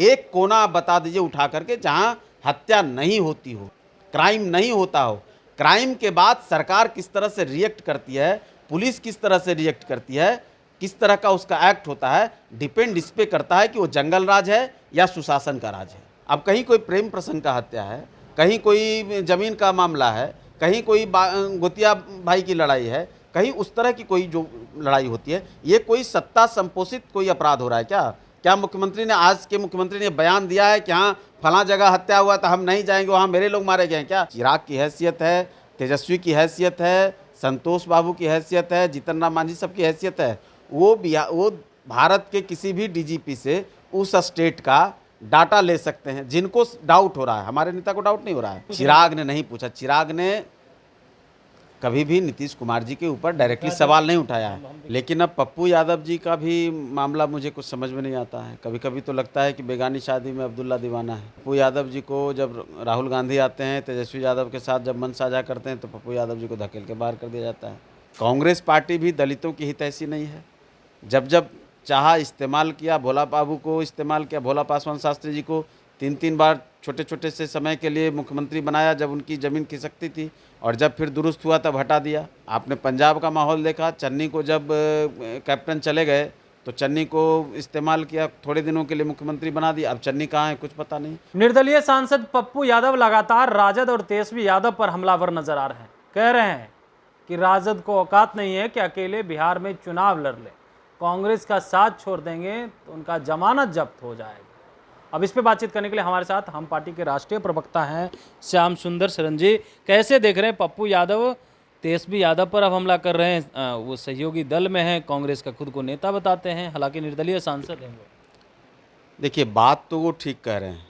एक कोना आप बता दीजिए उठा करके जहां हत्या नहीं होती हो, क्राइम नहीं होता हो। क्राइम के बाद सरकार किस तरह से रिएक्ट करती है, पुलिस किस तरह से रिएक्ट करती है, किस तरह का उसका एक्ट होता है, डिपेंड इस पे करता है कि वो जंगल राज है या सुशासन का राज है। अब कहीं कोई प्रेम प्रसंग का हत्या है, कहीं कोई जमीन का मामला है, कहीं कोई गोतिया भाई की लड़ाई है, कहीं उस तरह की कोई जो लड़ाई होती है, ये कोई सत्ता संपोषित कोई अपराध हो रहा है क्या? क्या मुख्यमंत्री ने, आज के मुख्यमंत्री ने बयान दिया है कि हाँ फला जगह हत्या हुआ था, हम नहीं जाएंगे, वहाँ मेरे लोग मारे गए क्या? चिराग की हैसियत है, तेजस्वी की हैसियत है, संतोष बाबू की हैसियत है, जीतन राम मांझी सब की हैसियत है, वो भारत के किसी भी डीजीपी से उस स्टेट का डाटा ले सकते हैं जिनको डाउट हो रहा है। हमारे नेता को डाउट नहीं हो रहा है। चिराग ने नहीं पूछा, चिराग ने कभी भी नीतीश कुमार जी के ऊपर डायरेक्टली सवाल नहीं उठाया है। लेकिन अब पप्पू यादव जी का भी मामला मुझे कुछ समझ में नहीं आता है। कभी कभी तो लगता है कि बेगानी शादी में अब्दुल्ला दीवाना है। पप्पू यादव जी को जब राहुल गांधी आते हैं, तेजस्वी यादव के साथ जब मन साझा करते हैं, तो पप्पू यादव जी को धकेल के बाहर कर दिया जाता है। कांग्रेस पार्टी भी दलितों की हितैषी नहीं है। जब जब चाहा इस्तेमाल किया, भोला बाबू को इस्तेमाल किया, भोला पासवान शास्त्री जी को 3-3 बार छोटे छोटे से समय के लिए मुख्यमंत्री बनाया जब उनकी ज़मीन खिसकती थी, और जब फिर दुरुस्त हुआ तब हटा दिया। आपने पंजाब का माहौल देखा, चन्नी को जब कैप्टन चले गए तो चन्नी को इस्तेमाल किया, थोड़े दिनों के लिए मुख्यमंत्री बना दिया। अब चन्नी कहाँ है कुछ पता नहीं। निर्दलीय सांसद पप्पू यादव लगातार राजद और तेजस्वी यादव पर हमलावर नजर आ रहे हैं। कह रहे हैं कि राजद को औकात नहीं है कि अकेले बिहार में चुनाव लड़ ले, कांग्रेस का साथ छोड़ देंगे तो उनका जमानत जब्त हो जाएगा। अब इस पे बातचीत करने के लिए हमारे साथ हम पार्टी के राष्ट्रीय प्रवक्ता हैं श्याम सुंदर शरण जी। कैसे देख रहे हैं पप्पू यादव तेजस्वी यादव पर अब हमला कर रहे हैं? वो सहयोगी दल में हैं, कांग्रेस का खुद को नेता बताते हैं, हालांकि निर्दलीय सांसद हैं वो। देखिए, बात तो वो ठीक कह रहे हैं।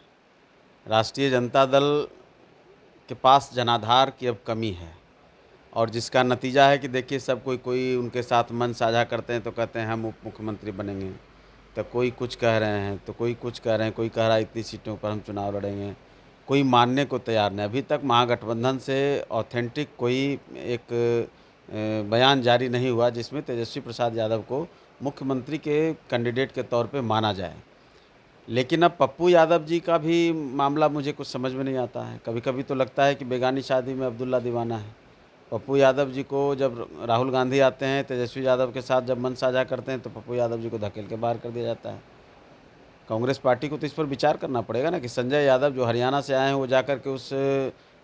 राष्ट्रीय जनता दल के पास जनाधार की अब कमी है, और जिसका नतीजा है कि देखिए सब कोई उनके साथ मन साझा करते हैं तो कहते हैं हम उप मुख्यमंत्री बनेंगे, तो कोई कुछ कह रहे हैं तो कोई कुछ कह रहे हैं, कोई कह रहा है इतनी सीटों पर हम चुनाव लड़ेंगे, कोई मानने को तैयार नहीं। अभी तक महागठबंधन से ऑथेंटिक कोई एक बयान जारी नहीं हुआ जिसमें तेजस्वी प्रसाद यादव को मुख्यमंत्री के कैंडिडेट के तौर पे माना जाए। लेकिन अब पप्पू यादव जी का भी मामला मुझे कुछ समझ में नहीं आता है। कभी कभी तो लगता है कि बेगानी शादी में अब्दुल्ला दीवाना है। पप्पू यादव जी को जब राहुल गांधी आते हैं, तेजस्वी यादव के साथ जब मन साझा करते हैं, तो पप्पू यादव जी को धकेल के बाहर कर दिया जाता है। कांग्रेस पार्टी को तो इस पर विचार करना पड़ेगा ना कि संजय यादव जो हरियाणा से आए हैं वो जाकर के उस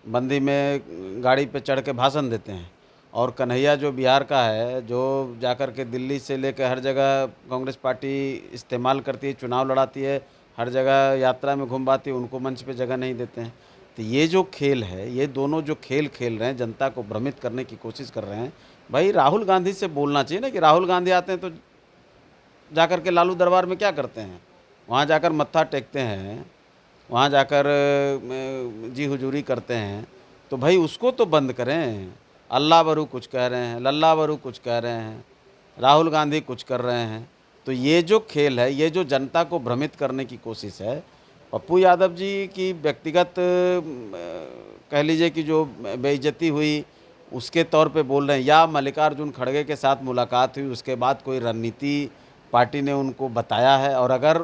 बंदी में गाड़ी पे चढ़ के भाषण देते हैं, और कन्हैया जो बिहार का है, जो जाकर के दिल्ली से लेकर हर जगह कांग्रेस पार्टी इस्तेमाल करती है, चुनाव लड़ाती है, हर जगह यात्रा में घुमवाती है, उनको मंच पे जगह नहीं देते हैं। तो ये जो खेल है, ये दोनों जो खेल खेल रहे हैं, जनता को भ्रमित करने की कोशिश कर रहे हैं। भाई राहुल गांधी से बोलना चाहिए ना कि राहुल गांधी आते हैं तो जाकर के लालू दरबार में क्या करते हैं, वहाँ जाकर मत्था टेकते हैं, वहाँ जाकर जी हुजूरी करते हैं। तो भाई उसको तो बंद करें। अल्लाह बरू कुछ कह रहे हैं, लल्ला बरू कुछ कह रहे हैं, राहुल गांधी कुछ कर रहे हैं। तो ये जो खेल है, ये जो जनता को भ्रमित करने की कोशिश है, पप्पू यादव जी की व्यक्तिगत कह लीजिए कि जो बेइज्जती हुई उसके तौर पे बोल रहे हैं, या मल्लिकार्जुन खड़गे के साथ मुलाकात हुई उसके बाद कोई रणनीति पार्टी ने उनको बताया है। और अगर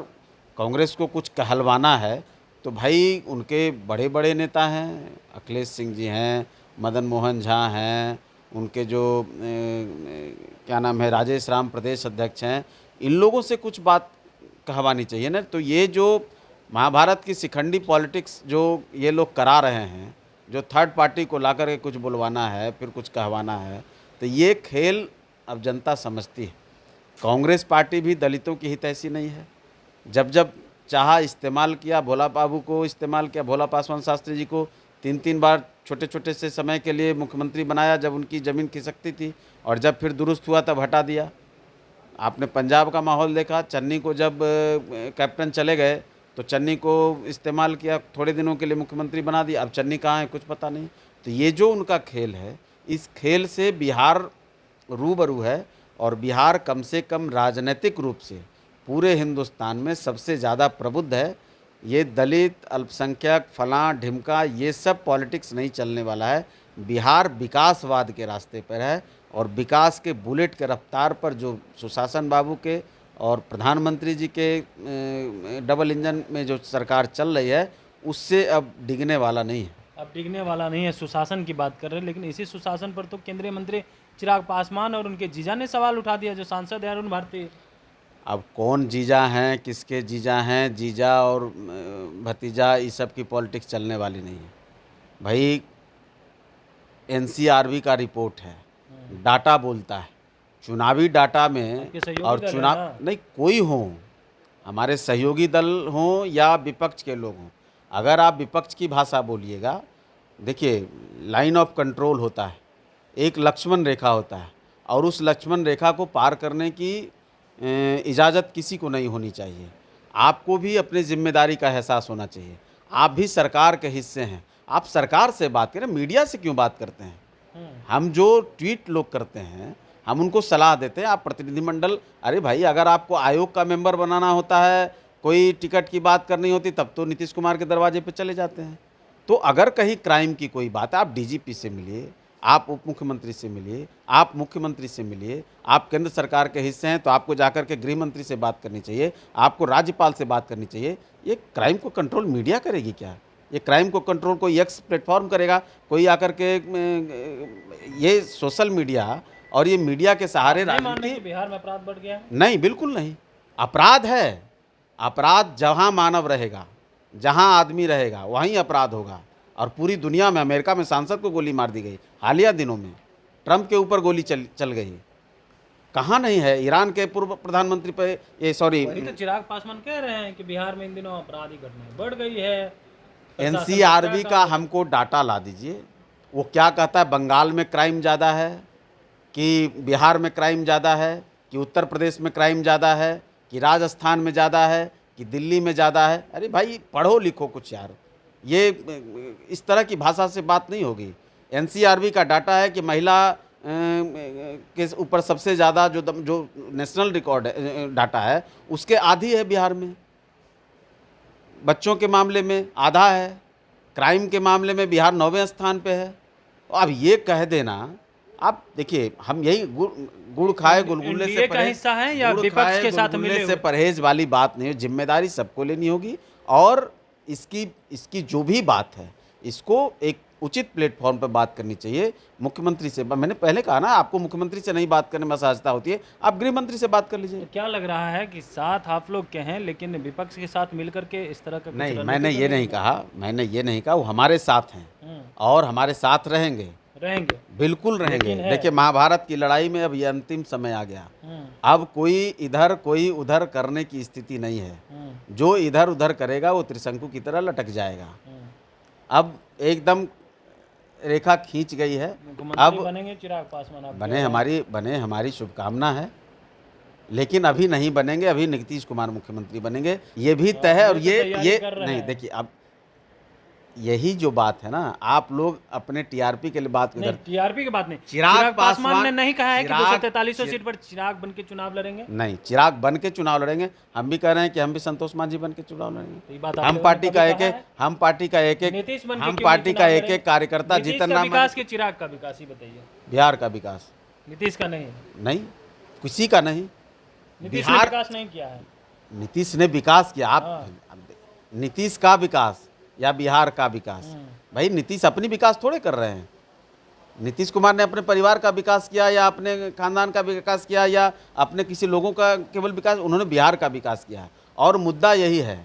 कांग्रेस को कुछ कहलवाना है तो भाई उनके बड़े बड़े नेता हैं, अखिलेश सिंह जी हैं, मदन मोहन झा हैं, उनके जो क्या नाम है, राजेश राम प्रदेश अध्यक्ष हैं, इन लोगों से कुछ बात कहवानी चाहिए ना। तो ये जो महाभारत की शिखंडी पॉलिटिक्स जो ये लोग करा रहे हैं, जो थर्ड पार्टी को ला कर के कुछ बुलवाना है, फिर कुछ कहवाना है, तो ये खेल अब जनता समझती है। कांग्रेस पार्टी भी दलितों की हितैषी नहीं है। जब जब चाहा इस्तेमाल किया, भोला बाबू को इस्तेमाल किया, भोला पासवान शास्त्री जी को 3-3 बार छोटे छोटे से समय के लिए मुख्यमंत्री बनाया जब उनकी ज़मीन खिसकती थी, और जब फिर दुरुस्त हुआ तब हटा दिया। आपने पंजाब का माहौल देखा, चन्नी को जब कैप्टन चले गए तो चन्नी को इस्तेमाल किया, थोड़े दिनों के लिए मुख्यमंत्री बना दिया। अब चन्नी कहाँ है कुछ पता नहीं। तो ये जो उनका खेल है, इस खेल से बिहार रूबरू है, और बिहार कम से कम राजनीतिक रूप से पूरे हिंदुस्तान में सबसे ज़्यादा प्रबुद्ध है। ये दलित, अल्पसंख्यक, फलां ढिमका, ये सब पॉलिटिक्स नहीं चलने वाला है। बिहार विकासवाद के रास्ते पर है, और विकास के बुलेट के रफ्तार पर जो सुशासन बाबू के और प्रधानमंत्री जी के डबल इंजन में जो सरकार चल रही है उससे अब डिगने वाला नहीं है। अब डिगने वाला नहीं है। सुशासन की बात कर रहे हैं, लेकिन इसी सुशासन पर तो केंद्रीय मंत्री चिराग पासवान और उनके जीजा ने सवाल उठा दिया, जो सांसद है अरुण भारती। अब कौन जीजा हैं, किसके जीजा हैं, जीजा और भतीजा, इस सब की पॉलिटिक्स चलने वाली नहीं है भाई। एनसीआरबी का रिपोर्ट है, डाटा बोलता है, चुनावी डाटा में आपके सहयोगी और दल है चुनाव ना? नहीं कोई हो, हमारे सहयोगी दल हों या विपक्ष के लोग हों, अगर आप विपक्ष की भाषा बोलिएगा, देखिए लाइन ऑफ कंट्रोल होता है, एक लक्ष्मण रेखा होता है और उस लक्ष्मण रेखा को पार करने की इजाज़त किसी को नहीं होनी चाहिए। आपको भी अपनी जिम्मेदारी का एहसास होना चाहिए। आप भी सरकार के हिस्से हैं, आप सरकार से बात करें, मीडिया से क्यों बात करते हैं? हम जो ट्वीट लोग करते हैं हम उनको सलाह देते हैं, आप प्रतिनिधिमंडल, अरे भाई अगर आपको आयोग का मेंबर बनाना होता है, कोई टिकट की बात करनी होती तब तो नीतीश कुमार के दरवाजे पे चले जाते हैं। तो अगर कहीं क्राइम की कोई बात है, आप डीजीपी से मिलिए, आप उप मुख्यमंत्री से मिलिए, आप मुख्यमंत्री से मिलिए, आप केंद्र सरकार के हिस्से हैं तो आपको जाकर के गृह मंत्री से बात करनी चाहिए, आपको राज्यपाल से बात करनी चाहिए। ये क्राइम को कंट्रोल मीडिया करेगी क्या? ये क्राइम को कंट्रोल कोई एक्स प्लेटफॉर्म करेगा? कोई आकर के ये सोशल मीडिया और ये मीडिया के सहारे नहीं मानते राजनीति कि बिहार में अपराध बढ़ गया है? नहीं, बिल्कुल नहीं। अपराध है, अपराध जहाँ मानव रहेगा, जहाँ आदमी रहेगा वहीं अपराध होगा। और पूरी दुनिया में, अमेरिका में सांसद को गोली मार दी गई हालिया दिनों में, ट्रंप के ऊपर गोली चल गई, कहाँ नहीं है? ईरान के पूर्व प्रधानमंत्री पे ये सॉरी वही तो चिराग पासवान कह रहे हैं कि बिहार में इन दिनों अपराध की घटनाएं बढ़ गई है। एनसीआरबी का हमको डाटा ला दीजिए, वो क्या कहता है? बंगाल में क्राइम ज़्यादा है कि बिहार में क्राइम ज़्यादा है कि उत्तर प्रदेश में क्राइम ज़्यादा है कि राजस्थान में ज़्यादा है कि दिल्ली में ज़्यादा है? अरे भाई पढ़ो लिखो कुछ यार, ये इस तरह की भाषा से बात नहीं होगी। एनसीआरबी का डाटा है कि महिला के ऊपर सबसे ज़्यादा जो नेशनल रिकॉर्ड डाटा है उसके आधी है बिहार में, बच्चों के मामले में आधा है, क्राइम के मामले में बिहार 9वें स्थान पे है। अब ये कह देना, आप देखिए हम यही गुड़ खाए गुलगुले से का हिस्सा है या विपक्ष के साथ मिले से परहेज वाली बात नहीं है। जिम्मेदारी सबको लेनी होगी और इसकी जो भी बात है इसको एक उचित प्लेटफॉर्म पर बात करनी चाहिए। मुख्यमंत्री से, मैंने पहले कहा ना, आपको मुख्यमंत्री से नहीं बात करने में असहजता होती है, आप गृह मंत्री से बात कर लीजिए। तो क्या लग रहा है कि साथ आप लोग के हैं लेकिन विपक्ष के साथ मिलकर के इस तरह का कुछ नहीं, रणनीति मैंने ये नहीं कहा, मैंने ये नहीं कहा। वो हमारे साथ हैं और हमारे साथ रहेंगे, बिल्कुल रहेंगे। देखिए महाभारत की लड़ाई में अब ये अंतिम समय आ गया, अब कोई इधर कोई उधर करने की स्थिति नहीं है। जो इधर उधर करेगा वो त्रिशंकु की तरह लटक जाएगा। अब एकदम रेखा खींच गई है। अब बनेंगे चिराग पासवान, आप बने हमारी शुभकामना है, लेकिन अभी नहीं बनेंगे, अभी नीतीश कुमार मुख्यमंत्री बनेंगे, ये भी तय है। और ये नहीं, देखिए अब यही जो बात है ना, आप लोग अपने टीआरपी के लिए बात नहीं, टीआरपी की बात नहीं। चिराग पासवान ने नहीं कहा है कि 243 सीट पर चिराग बन के चुनाव लड़ेंगे। नहीं, चिराग बन के चुनाव लड़ेंगे। हम भी कह रहे हैं कि हम भी संतोष मांझी बन के चुनाव लड़ेंगे। हम पार्टी का एक कार्यकर्ता जीतन राम। विकास के चिराग का विकास ही बताइए। बिहार का विकास नीतीश का नहीं, किसी का नहीं। नीतीश ने विकास नहीं किया है। नीतीश ने विकास किया। आप नीतीश का विकास या बिहार का विकास, भाई नीतीश अपनी विकास थोड़े कर रहे हैं। नीतीश कुमार ने अपने परिवार का विकास किया या अपने खानदान का विकास किया या अपने किसी लोगों का केवल विकास, उन्होंने बिहार का विकास किया। और मुद्दा यही है,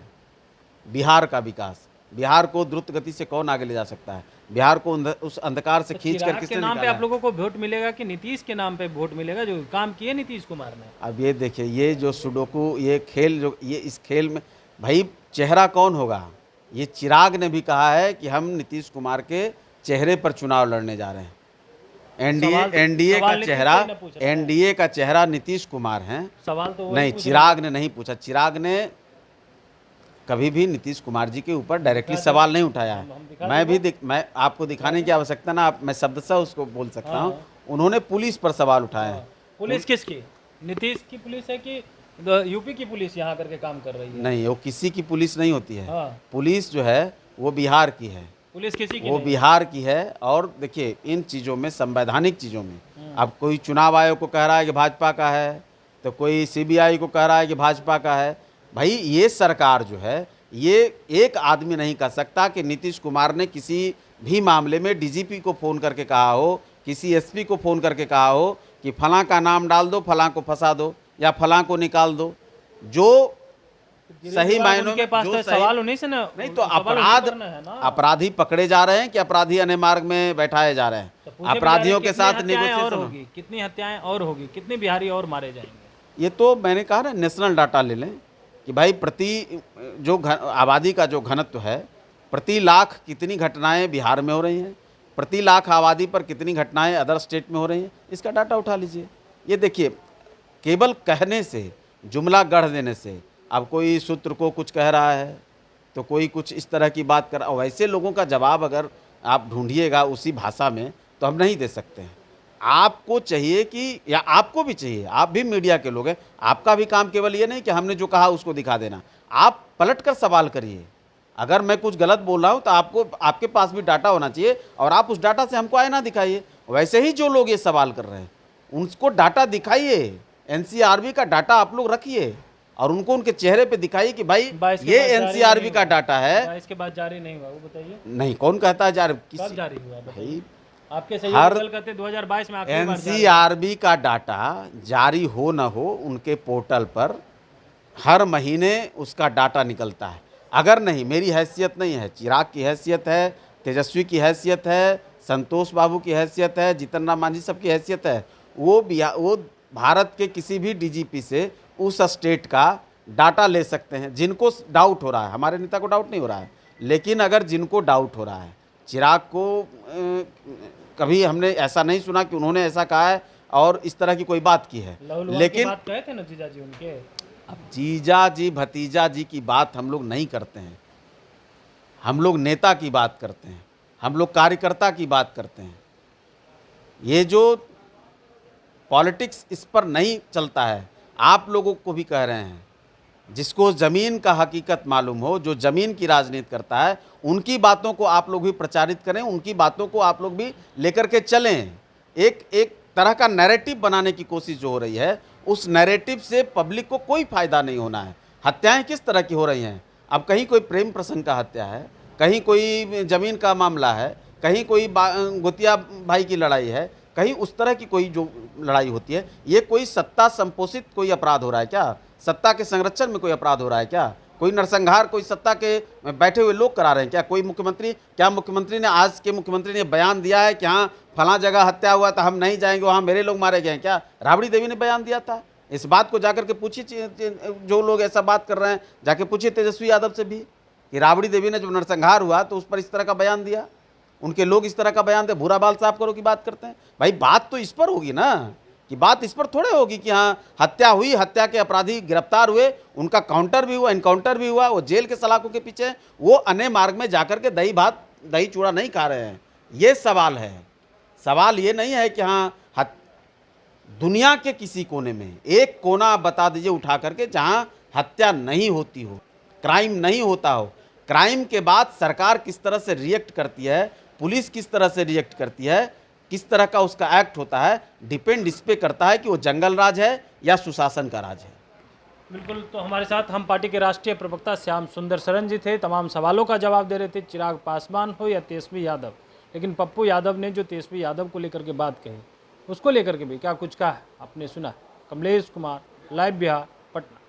बिहार का विकास। बिहार को द्रुत गति से कौन आगे ले जा सकता है? बिहार को उस अंधकार से खींच कर किसने नाम पे आप लोगों को वोट मिलेगा कि नीतीश के नाम पे वोट मिलेगा जो काम किए नीतीश कुमार ने? अब ये देखिए, ये जो सुडोकू, ये खेल, जो ये इस खेल में भाई चेहरा कौन होगा? ये चिराग ने भी कहा है कि हम नीतीश कुमार के चेहरे पर चुनाव लड़ने जा रहे हैं। एनडीए का चेहरा नीतीश कुमार हैं। सवाल तो नहीं, चिराग ने नहीं पूछा। चिराग ने कभी भी नीतीश कुमार जी के ऊपर डायरेक्टली सवाल नहीं उठाया है। मैं आपको दिखाने की आवश्यकता ना, मैं शब्दशः उसको बोल सकता हूँ। उन्होंने पुलिस पर सवाल उठाया है। पुलिस किसकी? नीतीश की पुलिस है कि यूपी की पुलिस यहाँ करके काम कर रही है? नहीं, वो किसी की पुलिस नहीं होती है। पुलिस जो है वो बिहार की है। पुलिस किसी की? वो बिहार की है। और देखिए इन चीज़ों में, संवैधानिक चीज़ों में, अब कोई चुनाव आयोग को कह रहा है कि भाजपा का है, तो कोई सीबीआई को कह रहा है कि भाजपा का है। भाई ये सरकार जो है, ये एक आदमी नहीं कह सकता कि नीतीश कुमार ने किसी भी मामले में डीजीपी को फ़ोन करके कहा हो, किसी एसपी को फ़ोन करके कहा हो कि फलां का नाम डाल दो, फलां को फंसा दो या फलां को निकाल दो। जो सही मायनों उनके में पास जो तो सही सवाल उन्हीं से ना, नहीं तो सवाल उन्हीं अपराध को करना है ना। अपराधी पकड़े जा रहे हैं कि अपराधी अन्य मार्ग में बैठाए जा रहे हैं। तो पूछे भी जा रहे अपराधियों हैं, के कितनी साथ हत्याएं और नेगोशिएशन होगी, कितनी हत्याएं और होगी, कितने बिहारी और मारे जाएंगे। ये तो मैंने कहा ना, नेशनल डाटा ले लें कि भाई प्रति जो आबादी का जो घनत्व है, प्रति लाख कितनी घटनाएं बिहार में हो रही हैं, प्रति लाख आबादी पर कितनी घटनाएं अदर स्टेट में हो रही हैं, इसका डाटा उठा लीजिए। ये देखिए, केवल कहने से, जुमला गढ़ देने से, अब कोई सूत्र को कुछ कह रहा है तो कोई कुछ इस तरह की बात कर, वैसे लोगों का जवाब अगर आप ढूंढिएगा उसी भाषा में तो हम नहीं दे सकते हैं। आपको चाहिए कि, या आपको भी चाहिए, आप भी मीडिया के लोग हैं, आपका भी काम केवल ये नहीं कि हमने जो कहा उसको दिखा देना, आप पलट कर सवाल करिए। अगर मैं कुछ गलत बोल रहा हूँ तो आपको, आपके पास भी डाटा होना चाहिए और आप उस डाटा से हमको आईना दिखाइए। वैसे ही जो लोग ये सवाल कर रहे हैं उनको डाटा दिखाइए, एनसीआरबी का डाटा आप लोग रखिए और उनको उनके चेहरे पे दिखाइए कि भाई 22 के ये बाद जारी एनसीआरबी नहीं का हुआ। डाटा है। 22 के बाद जारी नहीं हुआ, वो बताइए नहीं, कौन कहता है यार, कब किसी जारी हुआ बताइए। भाई आपके हर सहयोगी दल कहते 2022 में आखिरी बार जारी हुआ। एनसीआरबी का डाटा जारी हो न हो, उनके पोर्टल पर हर महीने उसका डाटा निकलता है। अगर नहीं, मेरी हैसियत नहीं है, चिराग की हैसियत है, तेजस्वी की हैसियत है, संतोष बाबू की हैसियत है, जीतन राम मांझी सब की हैसियत है, वो भारत के किसी भी डीजीपी से उस स्टेट का डाटा ले सकते हैं जिनको डाउट हो रहा है। हमारे नेता को डाउट नहीं हो रहा है, लेकिन अगर जिनको डाउट हो रहा है, चिराग को कभी हमने ऐसा नहीं सुना कि उन्होंने ऐसा कहा है और इस तरह की कोई बात की है। लेकिन बात कहे थे ना जीजा जी उनके, अब जीजा जी भतीजा जी की बात हम लोग नहीं करते हैं, हम लोग नेता की बात करते हैं, हम लोग कार्यकर्ता की बात करते हैं। ये जो पॉलिटिक्स इस पर नहीं चलता है, आप लोगों को भी कह रहे हैं, जिसको ज़मीन का हकीकत मालूम हो, जो ज़मीन की राजनीति करता है, उनकी बातों को आप लोग भी प्रचारित करें, उनकी बातों को आप लोग भी लेकर के चलें। एक तरह का नैरेटिव बनाने की कोशिश जो हो रही है, उस नैरेटिव से पब्लिक को कोई फ़ायदा नहीं होना है। हत्याएं किस तरह की हो रही हैं, अब कहीं कोई प्रेम प्रसंग का हत्या है, कहीं कोई ज़मीन का मामला है, कहीं कोई गोतिया भाई की लड़ाई है, कहीं उस तरह की कोई जो लड़ाई होती है। ये कोई सत्ता संपोषित कोई अपराध हो रहा है क्या? सत्ता के संरक्षण में कोई अपराध हो रहा है क्या? कोई नरसंहार कोई सत्ता के बैठे हुए लोग करा रहे हैं क्या? कोई मुख्यमंत्री, क्या मुख्यमंत्री ने, आज के मुख्यमंत्री ने बयान दिया है कि हाँ फलां जगह हत्या हुआ था, हम नहीं जाएंगे, वहाँ मेरे लोग मारे गए हैं क्या? राबड़ी देवी ने बयान दिया था। इस बात को जाकर के पूछिए, जो लोग ऐसा बात कर रहे हैं जाके पूछिए तेजस्वी यादव से भी कि राबड़ी देवी ने जब नरसंहार हुआ तो उस पर इस तरह का बयान दिया, उनके लोग इस तरह का बयान दे, भूरा बाल साफ करो की बात करते हैं। भाई बात तो इस पर होगी ना, कि बात इस पर थोड़े होगी कि हाँ हत्या हुई, हत्या के अपराधी गिरफ्तार हुए, उनका काउंटर भी हुआ, इनकाउंटर भी हुआ, वो जेल के सलाखों के पीछे, वो अन्य मार्ग में जाकर के दही भात दही चूड़ा नहीं खा रहे हैं। ये सवाल है। सवाल ये नहीं है कि हाँ दुनिया के किसी कोने में एक कोना आप बता दीजिए उठा करके जहाँ हत्या नहीं होती हो, क्राइम नहीं होता हो। क्राइम के बाद सरकार किस तरह से रिएक्ट करती है, पुलिस किस तरह से रिएक्ट करती है, किस तरह का उसका एक्ट होता है, डिपेंड इस पे करता है कि वो जंगल राज है या सुशासन का राज है। बिल्कुल। तो हमारे साथ हम पार्टी के राष्ट्रीय प्रवक्ता श्याम सुंदर शरण जी थे। तमाम सवालों का जवाब दे रहे थे, चिराग पासवान हो या तेजस्वी यादव। लेकिन पप्पू यादव ने जो तेजस्वी यादव को लेकर के बात कही, उसको लेकर के भी क्या कुछ कहा आपने सुना। कमलेश कुमार, लाइव बिहार, पटना।